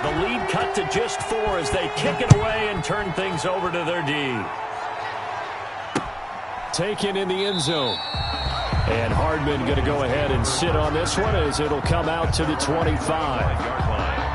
The lead cut to just 4 as they kick it away and turn things over to their D. Taken in the end zone. And Hardman going to go ahead and sit on this one as it'll come out to the 25-yard line.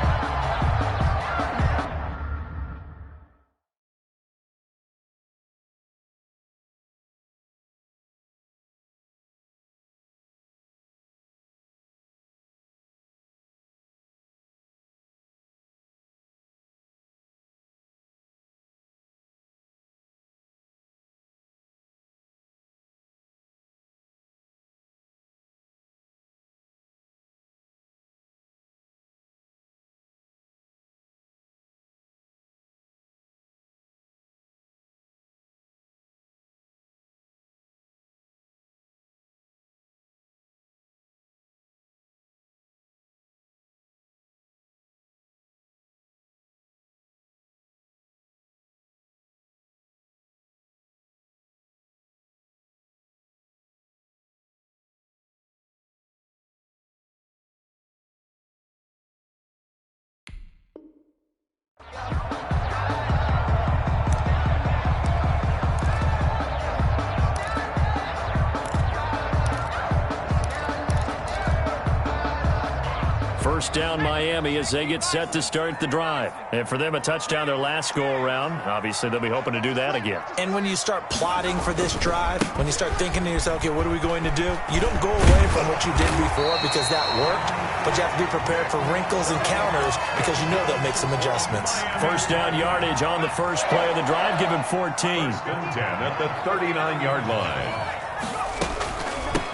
First down Miami as they get set to start the drive. And for them, a touchdown their last go-around. Obviously, they'll be hoping to do that again. And when you start plotting for this drive, when you start thinking to yourself, okay, what are we going to do? You don't go away from what you did before because that worked, but you have to be prepared for wrinkles and counters because you know they'll make some adjustments. First down yardage on the first play of the drive. Give him 14. 10 at the 39-yard line.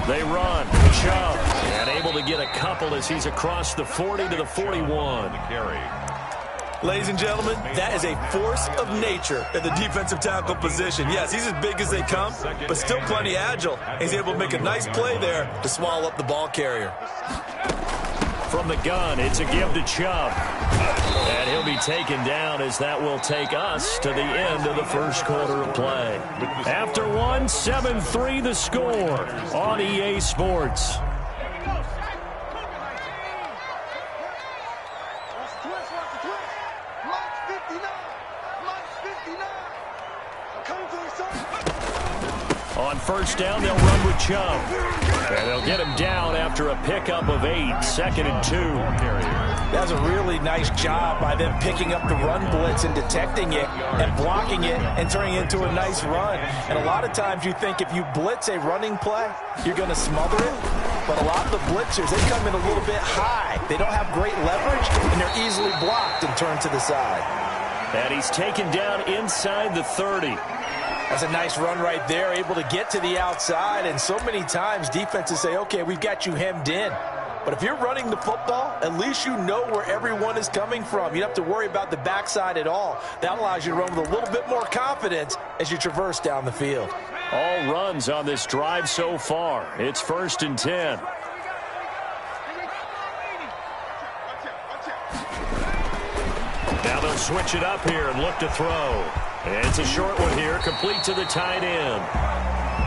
They run. Chubb. And able to get a couple as he's across the 40 to the 41. Ladies and gentlemen, that is a force of nature at the defensive tackle position. Yes, he's as big as they come, but still plenty agile. He's able to make a nice play there to swallow up the ball carrier. From the gun, it's a give to Chubb. And he'll be taken down as that will take us to the end of the first quarter of play. After one, 7-3 the score on EA Sports. On first down, they'll run with Chubb. And they'll get him down after a pickup of 8, 2nd and 2. That's a really nice job by them picking up the run blitz and detecting it and blocking it and turning it into a nice run. And a lot of times you think if you blitz a running play, you're going to smother it. But a lot of the blitzers, they come in a little bit high. They don't have great leverage, and they're easily blocked and turned to the side. And he's taken down inside the 30. That's a nice run right there, able to get to the outside. And so many times defenses say, okay, we've got you hemmed in. But if you're running the football, at least you know where everyone is coming from. You don't have to worry about the backside at all. That allows you to run with a little bit more confidence as you traverse down the field. All runs on this drive so far. It's 1st and 10. Now they'll switch it up here and look to throw. And it's a short one here, complete to the tight end.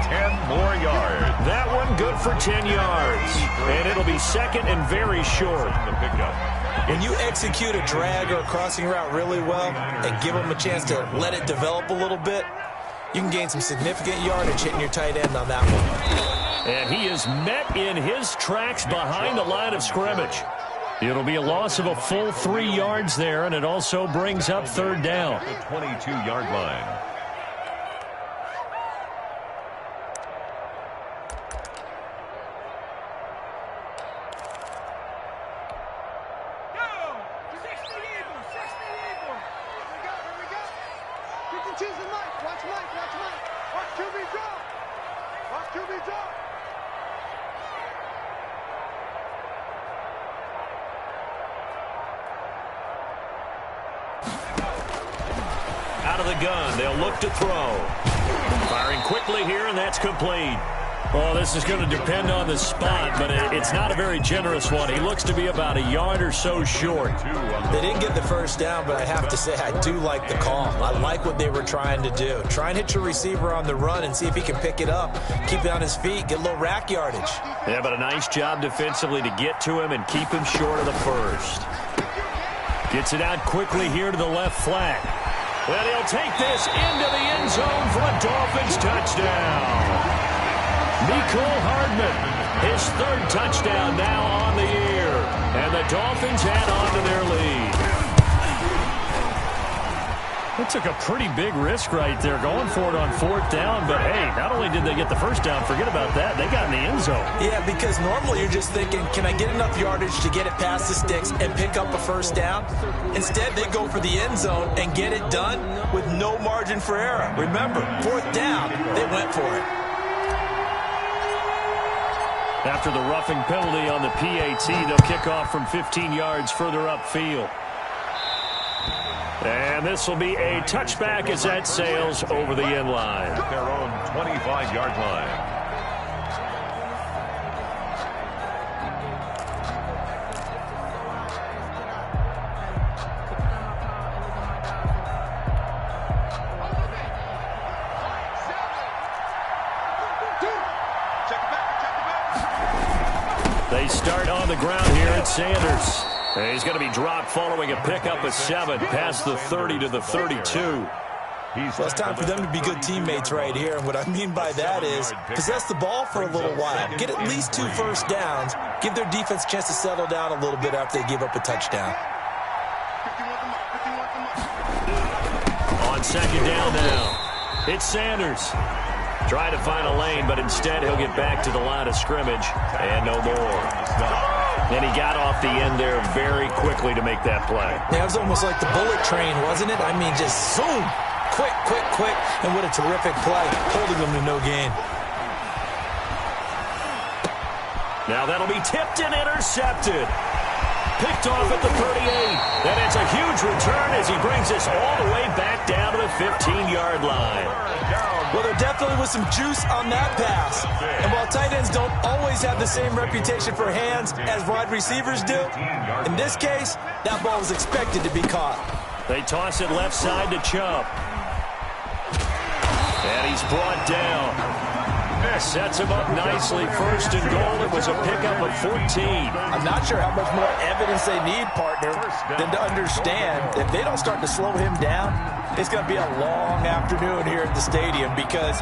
10 more yards. That one good for 10 yards. And it'll be 2nd and very short. The pickup. When you execute a drag or a crossing route really well and give them a chance to let it develop a little bit, you can gain some significant yardage hitting your tight end on that one. And he is met in his tracks behind the line of scrimmage. It'll be a loss of a full 3 yards there, and it also brings up 3rd down. The 22-yard line. Out of the gun, they'll look to throw. Firing quickly here, and that's complete. Well, this is going to depend on the spot, but it's not a very generous one. He looks to be about a yard or so short. They didn't get the first down, but I have to say I do like the call. I like what they were trying to do. Try and hit your receiver on the run and see if he can pick it up, keep it on his feet, get a little rack yardage. Yeah, but a nice job defensively to get to him and keep him short of the first. Gets it out quickly here to the left flat. And he'll take this into the end zone for a Dolphins touchdown. Mecole Hardman, his third touchdown now on the year. And the Dolphins add on to their lead. They took a pretty big risk right there going for it on fourth down. But, hey, not only did they get the first down, forget about that, they got in the end zone. Yeah, because normally you're just thinking, can I get enough yardage to get it past the sticks and pick up a first down? Instead, they go for the end zone and get it done with no margin for error. Remember, fourth down, they went for it. After the roughing penalty on the PAT, they'll kick off from 15 yards further upfield. And this will be a touchback as that sails over the end line. Their own 25-yard line. They start on the ground here at Sanders. And he's going to be dropped following a pickup of 7 past the 30 to the 32. Well, it's time for them to be good teammates right here. And what I mean by that is possess the ball for a little while. Get at least 2 first downs. Give their defense a chance to settle down a little bit after they give up a touchdown. On second down now, it's Sanders. Trying to find a lane, but instead he'll get back to the line of scrimmage and no more. And he got off the end there very quickly to make that play. Yeah, it was almost like the bullet train, wasn't it? I mean, just zoom. Quick, quick, quick. And what a terrific play, holding them to no gain. Now that'll be tipped and intercepted. Picked off at the 38. And it's a huge return as he brings this all the way back down to the 15-yard line. Well, there definitely was some juice on that pass. And while tight ends don't always have the same reputation for hands as wide receivers do, in this case, that ball was expected to be caught. They toss it left side to Chubb. And he's brought down. Sets him up nicely. First and goal. It was a pickup of 14. I'm not sure how much more evidence they need, partner, than to understand if they don't start to slow him down, it's going to be a long afternoon here at the stadium because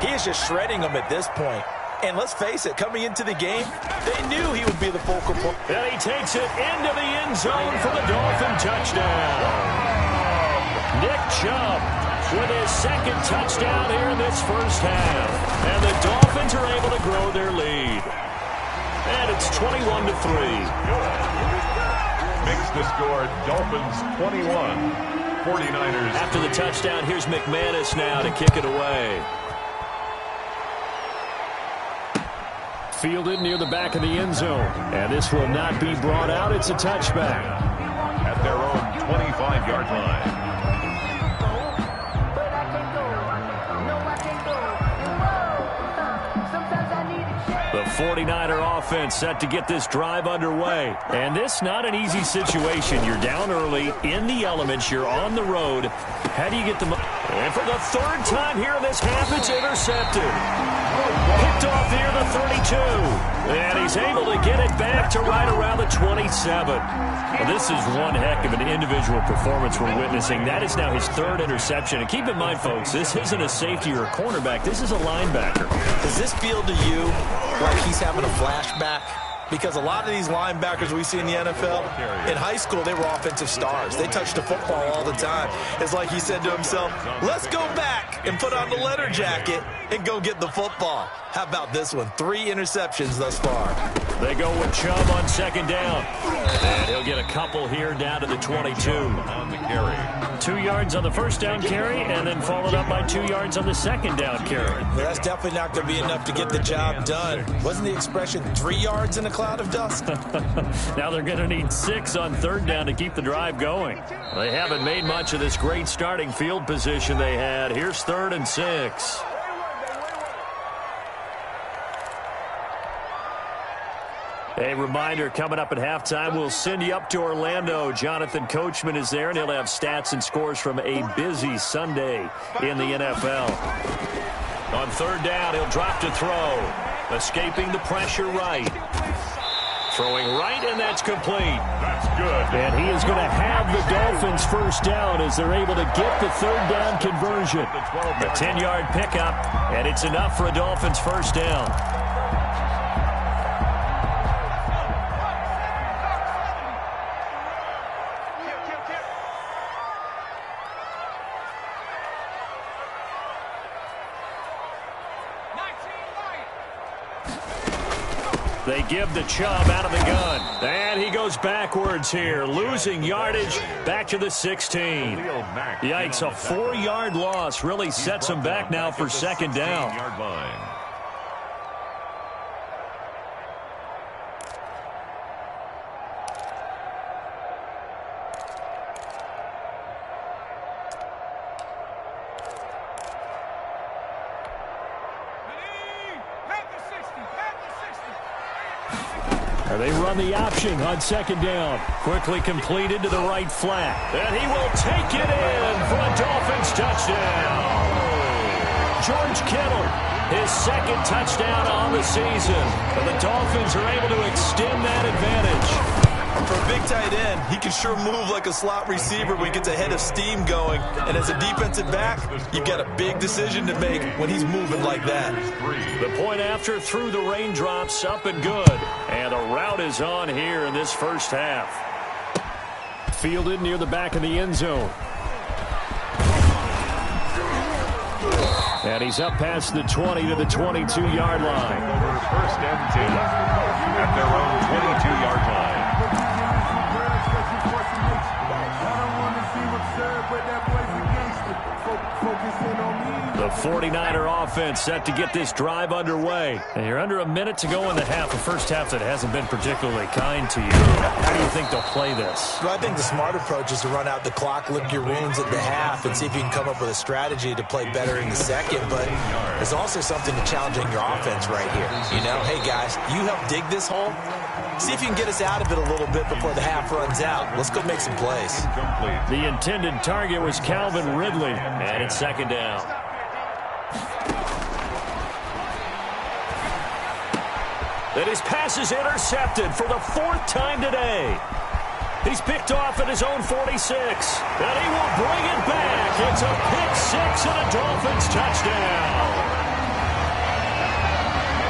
he is just shredding them at this point. And let's face it, coming into the game, they knew he would be the focal point. And he takes it into the end zone for the Dolphin touchdown. Nick Chubb with his second touchdown here in this first half. And the Dolphins are able to grow their lead. And it's 21-3. Makes the score Dolphins 21, 49ers. After the touchdown, here's McManus now to kick it away. Fielded near the back of the end zone. And this will not be brought out. It's a touchback. At their own 25-yard line. The 49er offense set to get this drive underway. And this not an easy situation. You're down early, in the elements, you're on the road. How do you get them? And for the third time here in this half, it's intercepted. Picked off here the 32. And he's able to get it back to right around the 27. Well, this is one heck of an individual performance we're witnessing. That is now his third interception. And keep in mind, folks, this isn't a safety or a cornerback. This is a linebacker. Does this feel to you like he's having a flashback? Because a lot of these linebackers we see in the NFL, in high school, they were offensive stars. They touched the football all the time. It's like he said to himself, let's go back and put on the leather jacket and go get the football. How about this one? 3 interceptions thus far. They go with Chubb on second down. And he'll get a couple here down to the 22. On the carry. 2 yards on the first down carry, and then followed up by 2 yards on the second down carry. Well, that's definitely not going to be enough to get the job done. Wasn't the expression 3 yards in a cloud of dust? Now they're going to need 6 on third down to keep the drive going. They haven't made much of this great starting field position they had. Here's 3rd and 6. A reminder, coming up at halftime, we'll send you up to Orlando. Jonathan Coachman is there, and he'll have stats and scores from a busy Sunday in the NFL. On third down, he'll drop to throw. Escaping the pressure right. Throwing right, and that's complete. That's good. And he is going to have the Dolphins first down as they're able to get the third down conversion. A 10-yard pickup, and it's enough for a Dolphins first down. They give the Chubb out of the gun. And he goes backwards here, losing yardage back to the 16. Yikes, a 4-yard loss really sets him back now for second down. They run the option on second down. Quickly completed to the right flat. And he will take it in for a Dolphins touchdown. George Kittle, his second touchdown on the season. And the Dolphins are able to extend that advantage. For a big tight end, he can sure move like a slot receiver when he gets a head of steam going. And as a defensive back, you've got a big decision to make when he's moving like that. The point after through the raindrops, up and good. And the route is on here in this first half. Fielded near the back of the end zone. And he's up past the 20 to the 22-yard line. Over first and 10 at their own 22-yard line. The 49er offense set to get this drive underway. And you're under a minute to go in the half. The first half that hasn't been particularly kind to you. How do you think they'll play this? Well, I think the smart approach is to run out the clock, lick your wounds at the half, and see if you can come up with a strategy to play better in the second. But there's also something to challenging your offense right here. You know, hey, guys, you help dig this hole. See if you can get us out of it a little bit before the half runs out. Let's go make some plays. The intended target was Calvin Ridley. And it's second down. And his pass is intercepted for the 4th time today. He's picked off at his own 46. And he will bring it back. It's a pick 6 and a Dolphins touchdown.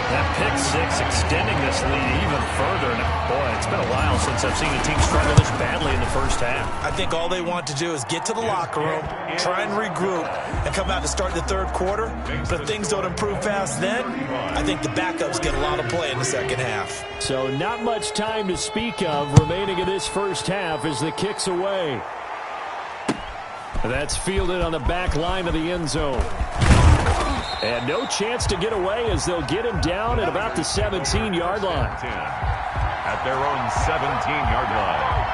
That pick 6 extending this lead even further. And boy, it's been a while since I've seen a team struggle this badly in the first half. I think all they want to do is get to the locker room, try and regroup, and come out to start the third quarter. But if things don't improve fast then, I think the backups get a lot of play in the second half. So not much time to speak of remaining in this first half as the kick's away. That's fielded on the back line of the end zone. And no chance to get away as they'll get him down at about the 17-yard line. At their own 17-yard line.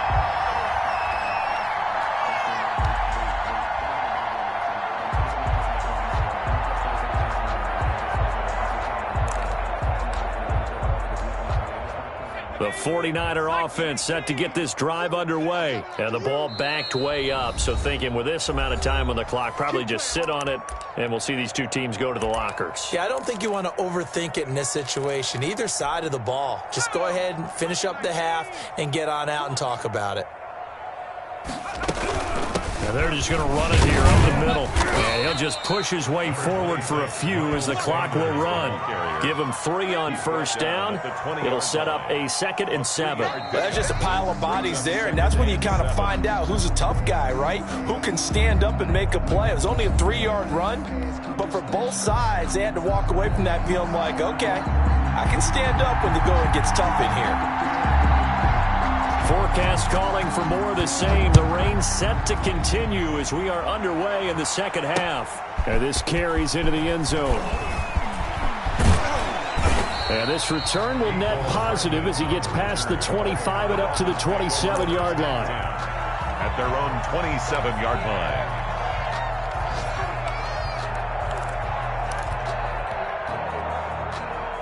The 49er offense set to get this drive underway. And the ball backed way up. So thinking with this amount of time on the clock, probably just sit on it, and we'll see these two teams go to the lockers. Yeah, I don't think you want to overthink it in this situation. Either side of the ball. Just go ahead and finish up the half and get on out and talk about it. Now they're just going to run it here up the middle. And he'll just push his way forward for a few as the clock will run. Give him 3 on first down. It'll set up a 2nd and 7. That's just a pile of bodies there, and that's when you kind of find out who's a tough guy, right? Who can stand up and make a play. It was only a 3-yard run, but for both sides, they had to walk away from that feeling like, okay, I can stand up when the going gets tough in here. Forecast calling for more of the same. The rain set to continue as we are underway in the second half. And this carries into the end zone. And this return will net positive as he gets past the 25 and up to the 27-yard line. At their own 27-yard line.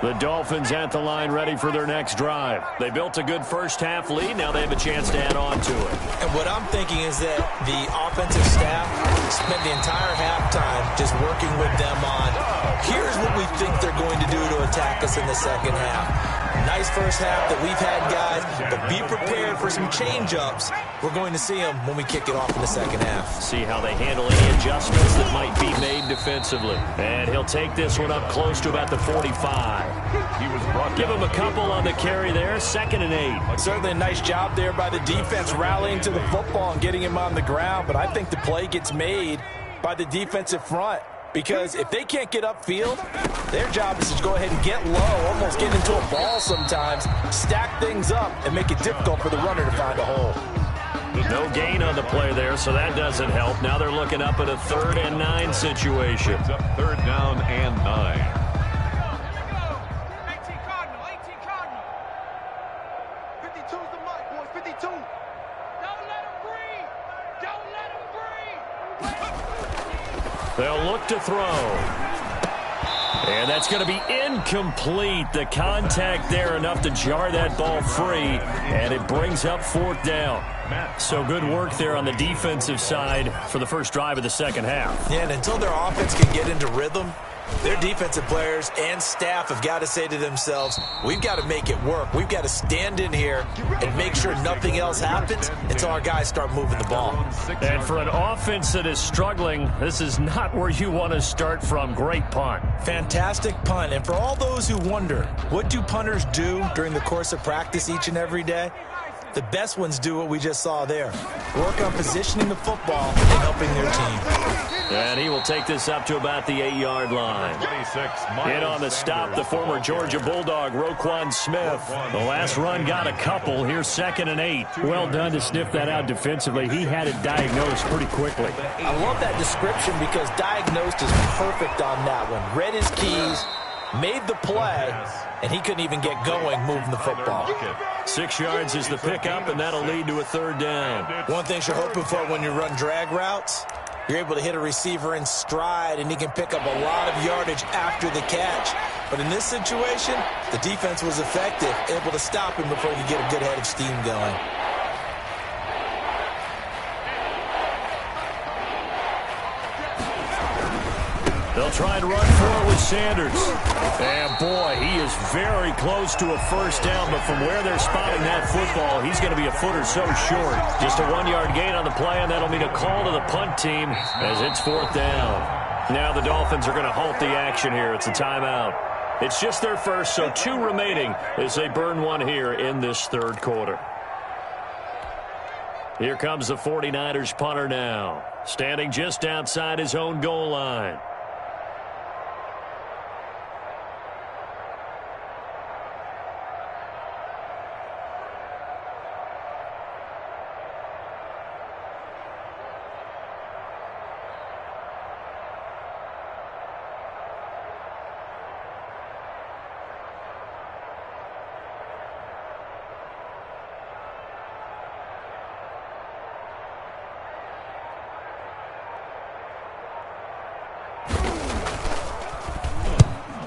The Dolphins at the line ready for their next drive. They built a good first half lead. Now they have a chance to add on to it. And what I'm thinking is that the offensive staff spent the entire halftime just working with them on, here's what we think they're going to do to attack us in the second half. Nice first half that we've had, guys, but be prepared for some change-ups. We're going to see them when we kick it off in the second half. See how they handle any adjustments that might be made defensively. And he'll take this one up close to about the 45. Give him a couple on the carry there, 2nd and 8. Certainly a nice job there by the defense rallying to the football and getting him on the ground, but I think the play gets made by the defensive front. Because if they can't get upfield, their job is to go ahead and get low, almost get into a ball sometimes, stack things up, and make it difficult for the runner to find a hole. No gain on the play there, so that doesn't help. Now they're looking up at a 3rd and 9 situation. It's up 3rd down and 9. 18 Cardinal, 18 Cardinal. 52's the mic, boys, 52. Don't let him breathe. Don't let him breathe. They'll look to throw. And that's going to be incomplete. The contact there enough to jar that ball free, and it brings up 4th down. So good work there on the defensive side for the first drive of the second half. Yeah, and until their offense can get into rhythm, their defensive players and staff have got to say to themselves, we've got to make it work. We've got to stand in here and make sure nothing else happens until our guys start moving the ball. And for an offense that is struggling, this is not where you want to start from. Great punt. Fantastic punt. And for all those who wonder, what do punters do during the course of practice each and every day? The best ones do what we just saw there. Work on positioning the football and helping their team. And he will take this up to about the 8-yard line. In on the stop, the former Georgia Bulldog, Roquan Smith. The last run got a couple. Here's 2nd and 8. Well done to sniff that out defensively. He had it diagnosed pretty quickly. I love that description because diagnosed is perfect on that one. Read his keys, made the play, and he couldn't even get going moving the football. 6 yards is the pickup, and that'll lead to a 3rd down. One thing you're hoping for when you run drag routes, you're able to hit a receiver in stride, and he can pick up a lot of yardage after the catch. But in this situation, the defense was effective, able to stop him before he could get a good head of steam going. They'll try and run for it with Sanders. And, boy, he is very close to a 1st down, but from where they're spotting that football, he's going to be a foot or so short. Just a 1-yard gain on the play, and that'll mean a call to the punt team as it's 4th down. Now the Dolphins are going to halt the action here. It's a timeout. It's just their first, so 2 remaining as they burn one here in this 3rd quarter. Here comes the 49ers punter now, standing just outside his own goal line.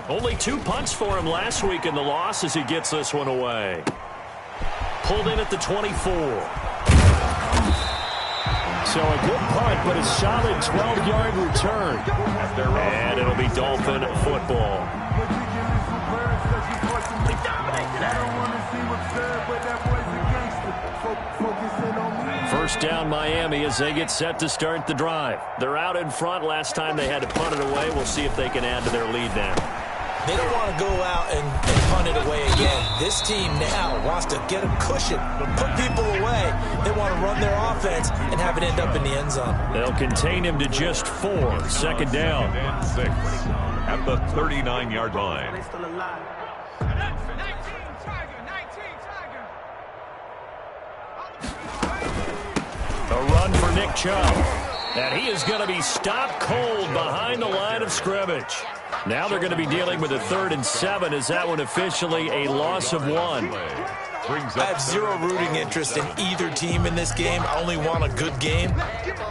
Only 2 punts for him last week in the loss as he gets this one away. Pulled in at the 24. So a good punt, but a solid 12-yard return. And it'll be Dolphin football. First down Miami as they get set to start the drive. They're out in front. Last time they had to punt it away. We'll see if they can add to their lead now. They don't want to go out and punt it away again. This team now wants to get a cushion, put people away. They want to run their offense and have it end up in the end zone. They'll contain him to just 4. 2nd down. And 6 at the 39-yard line. 19 Tiger. A run for Nick Chubb. And he is going to be stopped cold behind the line of scrimmage. Now they're going to be dealing with a 3rd and 7. Is that one officially a loss of 1? I have zero rooting interest in either team in this game. I only want a good game.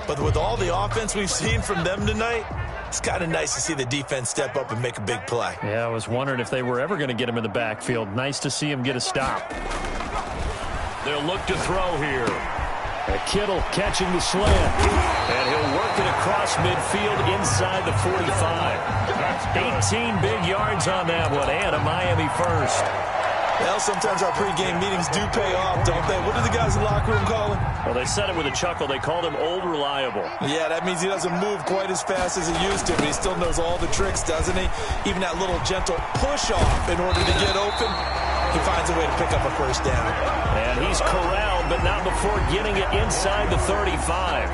But with all the offense we've seen from them tonight, it's kind of nice to see the defense step up and make a big play. Yeah, I was wondering if they were ever going to get him in the backfield. Nice to see him get a stop. They'll look to throw here. Kittle catching the slant. And he'll work it across midfield inside the 45. 18 big yards on that one, and a Miami first. Well, sometimes our pregame meetings do pay off, don't they? What do the guys in the locker room call him? Well, they said it with a chuckle. They called him Old Reliable. Yeah, that means he doesn't move quite as fast as he used to, but he still knows all the tricks, doesn't he? Even that little gentle push-off in order to get open, he finds a way to pick up a first down. And he's corralled, but not before getting it inside the 35.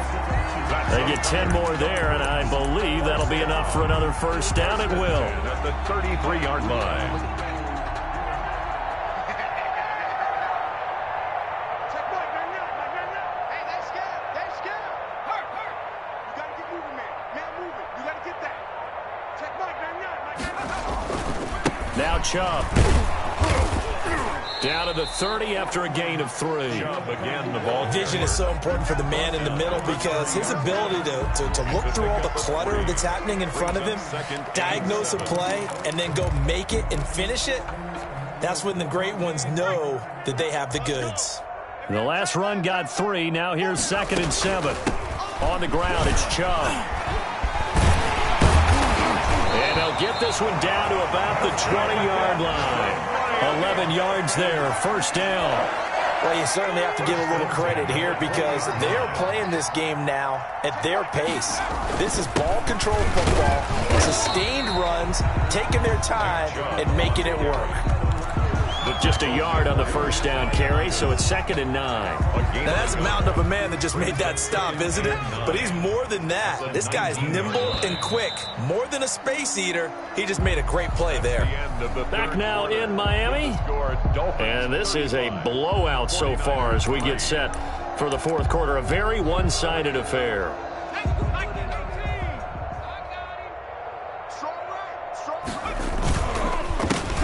They get 10 more there, and I believe that'll be enough for another first down. It will. At the 33-yard line. Now Chubb. Down to the 30 after a gain of 3. Chubb again, the ball. Vision is so important for the man in the middle because his ability to look through all the clutter that's happening in front of him, diagnose a play, and then go make it and finish it, that's when the great ones know that they have the goods. The last run got 3. Now here's 2nd and 7. On the ground, it's Chubb. And they'll get this one down to about the 20-yard line. 11 yards there, first down. Well, you certainly have to give a little credit here because they are playing this game now at their pace. This is ball control football, sustained runs, taking their time and making it work. With just a yard on the first down carry, so it's 2nd and 9. Now that's a mountain of a man that just made that stop, isn't it? But he's more than that. This guy's nimble and quick. More than a space eater, he just made a great play there. Back now in Miami. And this is a blowout so far as we get set for the fourth quarter. A very one-sided affair.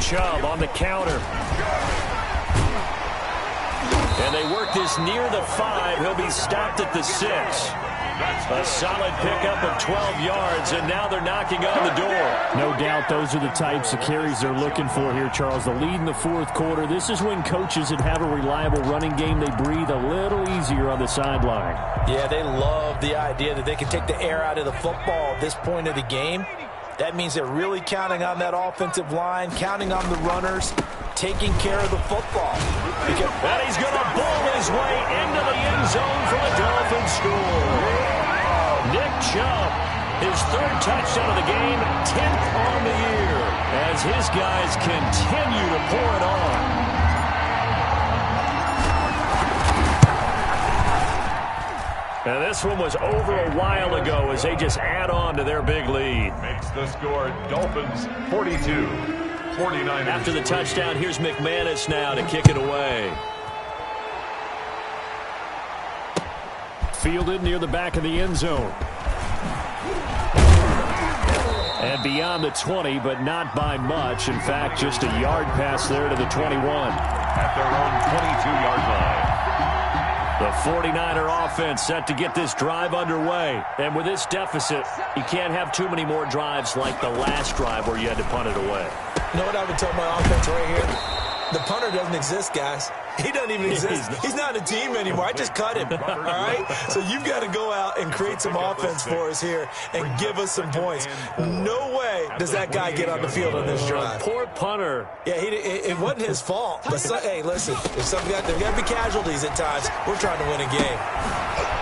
Chubb on the counter. And they work this near the 5. He'll be stopped at the 6. A solid pickup of 12 yards, and now they're knocking on the door. No doubt those are the types of carries they're looking for here, Charles. The lead in the fourth quarter. This is when coaches that have a reliable running game, they breathe a little easier on the sideline. Yeah, they love the idea that they can take the air out of the football at this point of the game. That means they're really counting on that offensive line, counting on the runners, taking care of the football. And he's going to bull his way into the end zone for the Dolphins score. Nick Chubb, his 3rd touchdown of the game, 10th on the year, as his guys continue to pour it on. And this one was over a while ago as they just add on to their big lead. Makes the score Dolphins 42. 49ers. After the touchdown, here's McManus now to kick it away. Fielded near the back of the end zone. And beyond the 20, but not by much. In fact, just a yard pass there to the 21. At their own 22-yard line. The 49er offense set to get this drive underway. And with this deficit, you can't have too many more drives like the last drive where you had to punt it away. You know what I would tell my offense right here? The punter doesn't exist, guys. He doesn't even exist. He's not a team anymore. I just cut him, all right? So you've got to go out and create some offense for us here and give us some points. No way does that guy get on the field on this drive. Poor punter. Yeah, it wasn't his fault. But, hey, listen, there's got to be casualties at times. We're trying to win a game.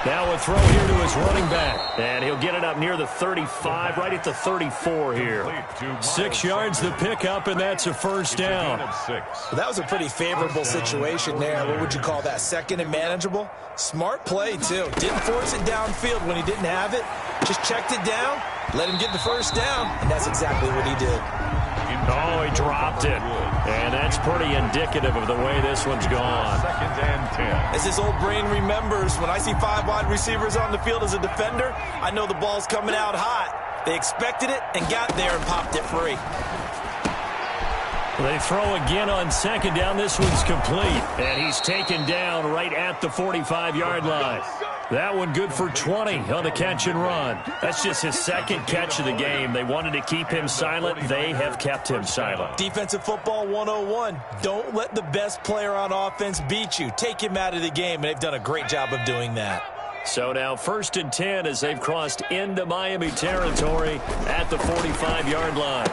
Now a throw here to his running back. And he'll get it up near the 35, right at the 34 here. 6 yards the pickup, and that's a first down. Well, that was a pretty favorable situation there. What would you call that? 2nd and manageable? Smart play, too. Didn't force it downfield when he didn't have it. Just checked it down, let him get the first down, and that's exactly what he did. Oh, he dropped it. And that's pretty indicative of the way this one's gone. 2nd and 10. As his old brain remembers, when I see 5 wide receivers on the field as a defender, I know the ball's coming out hot. They expected it and got there and popped it free. They throw again on 2nd down. This one's complete. And he's taken down right at the 45-yard line. That one good for 20 on the catch and run. That's just his 2nd catch of the game. They wanted to keep him silent. They have kept him silent. Defensive football 101. Don't let the best player on offense beat you. Take him out of the game, and they've done a great job of doing that. So now 1st and 10 as they've crossed into Miami territory at the 45-yard line.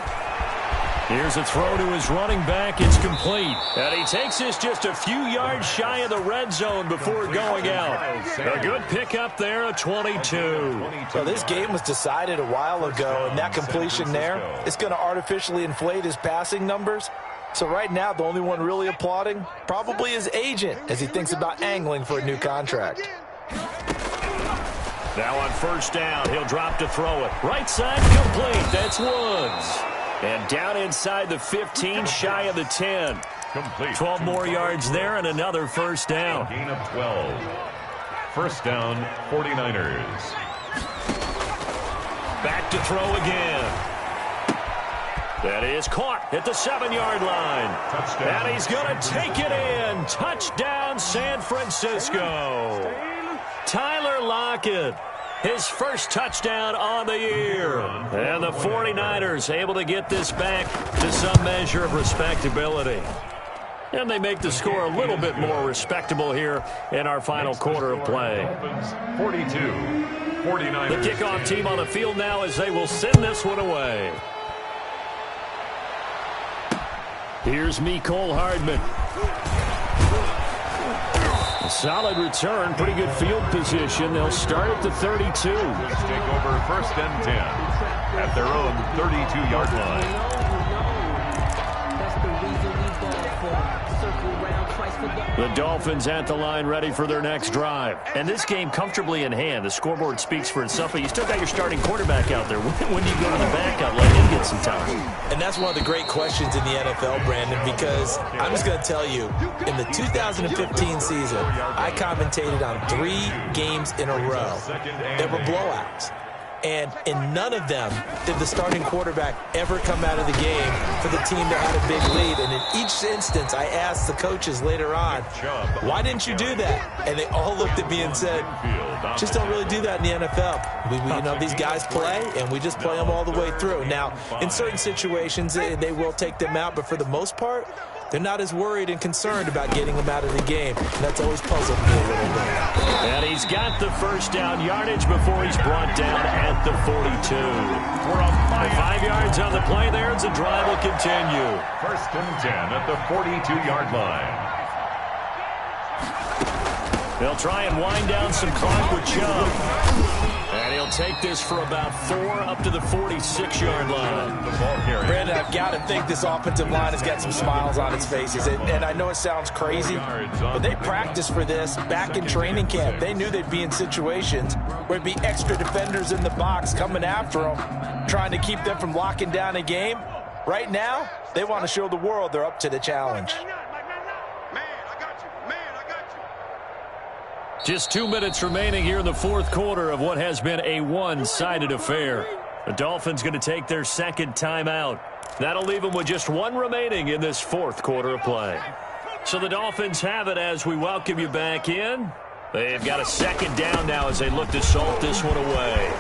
Here's a throw to his running back. It's complete. And he takes this just a few yards shy of the red zone before going out. A good pickup there, a 22. So this game was decided a while ago, and that completion there is going to artificially inflate his passing numbers. So right now, the only one really applauding probably his agent as he thinks about angling for a new contract. Now on first down, he'll drop to throw it. Right side complete. That's Woods. And down inside the 15, shy of the 10. Complete. 12 more yards there and another first down. Gain of 12. First down, 49ers. Back to throw again. That is caught at the 7-yard line. Touchdown. And he's going to take it in. Touchdown, San Francisco. Tyler Lockett, his first touchdown on the year. And the 49ers able to get this back to some measure of respectability. And they make the score a little bit more respectable here in our final quarter of play. 42, 49ers. The kickoff team on the field now as they will send this one away. Here's Mecole Hardman. A solid return, pretty good field position. They'll start at the 32. Let's take over first and 10 at their own 32-yard line. The Dolphins at the line ready for their next drive. And this game comfortably in hand. The scoreboard speaks for itself, but you still got your starting quarterback out there. When do you go to the backup? Let him get some time. And that's one of the great questions in the NFL, Brandon, because I'm just going to tell you, in the 2015 season, I commentated on 3 games in a row that were blowouts. And in none of them did the starting quarterback ever come out of the game for the team that had a big lead. And in each instance, I asked the coaches later on, why didn't you do that? And they all looked at me and said, just don't really do that in the NFL. You know, these guys play, and we just play them all the way through. Now, in certain situations, they will take them out, but for the most part, they're not as worried and concerned about getting them out of the game. And that's always puzzled me a little bit. And he's got the first down yardage before he's brought down at the 42. We're on 5 yards on the play there as the drive will continue. First and 10 at the 42-yard line. They'll try and wind down some clock with Chubb. And he'll take this for about 4 up to the 46-yard line. The ball carrier. Brandon, I've got to think this offensive line has got some smiles on its faces. And I know it sounds crazy, but they practiced for this back in training camp. They knew they'd be in situations where there'd be extra defenders in the box coming after them, trying to keep them from locking down a game. Right now, they want to show the world they're up to the challenge. Just 2 minutes remaining here in the fourth quarter of what has been a one-sided affair. The Dolphins going to take their second timeout. That'll leave them with just 1 remaining in this fourth quarter of play. So the Dolphins have it as we welcome you back in. They've got a second down now as they look to salt this one away.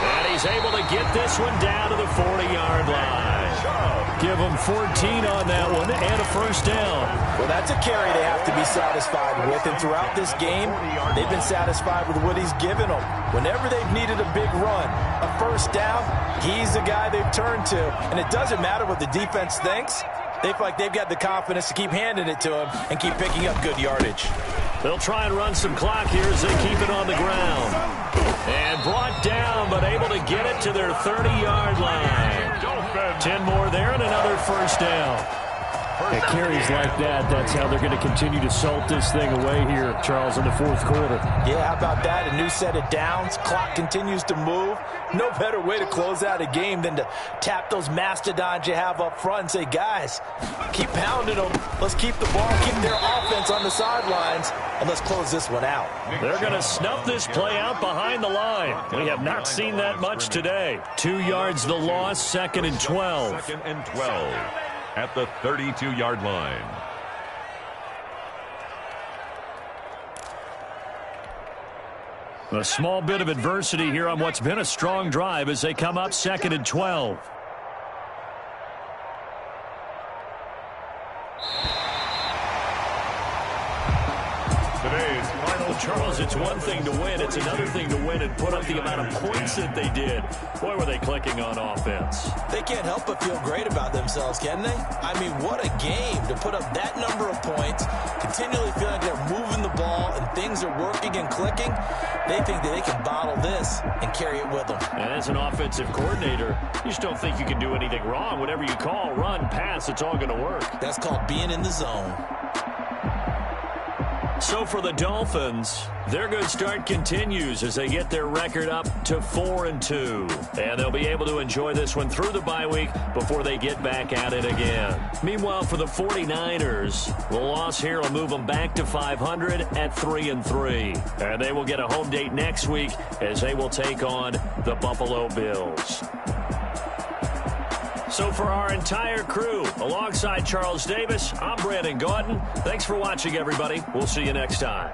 And he's able to get this one down to the 40-yard line. Give them 14 on that one and a first down. Well, that's a carry they have to be satisfied with. And throughout this game, they've been satisfied with what he's given them. Whenever they've needed a big run, a first down, he's the guy they've turned to. And it doesn't matter what the defense thinks. They feel like they've got the confidence to keep handing it to him and keep picking up good yardage. They'll try and run some clock here as they keep it on the ground. And brought down, but able to get it to their 30-yard line. 10 more there and another first down. It carries like that. That's how they're going to continue to salt this thing away here, Charles, in the fourth quarter. Yeah, how about that? A new set of downs. Clock continues to move. No better way to close out a game than to tap those mastodons you have up front and say, guys, keep pounding them. Let's keep the ball, keep their offense on the sidelines, and let's close this one out. They're going to snuff this play out behind the line. We have not seen that much today. 2 yards the loss, 2nd and 12. 2nd and 12 at the 32-yard line. A small bit of adversity here on what's been a strong drive as they come up 2nd and 12. Today's final Charles, it's one thing to win. It's another thing to win and put up the amount of points that they did. Boy, were they clicking on offense. They can't help but feel great about themselves, can they? I mean, what a game to put up that number of points, continually feeling like they're moving the ball and things are working and clicking. They think that they can bottle this and carry it with them. And as an offensive coordinator, you just don't think you can do anything wrong. Whatever you call, run, pass, it's all going to work. That's called being in the zone. So for the Dolphins, their good start continues as they get their record up to 4-2. And they'll be able to enjoy this one through the bye week before they get back at it again. Meanwhile, for the 49ers, the loss here will move them back to 500 at 3-3. And they will get a home date next week as they will take on the Buffalo Bills. So for our entire crew, alongside Charles Davis, I'm Brandon Gautin. Thanks for watching, everybody. We'll see you next time.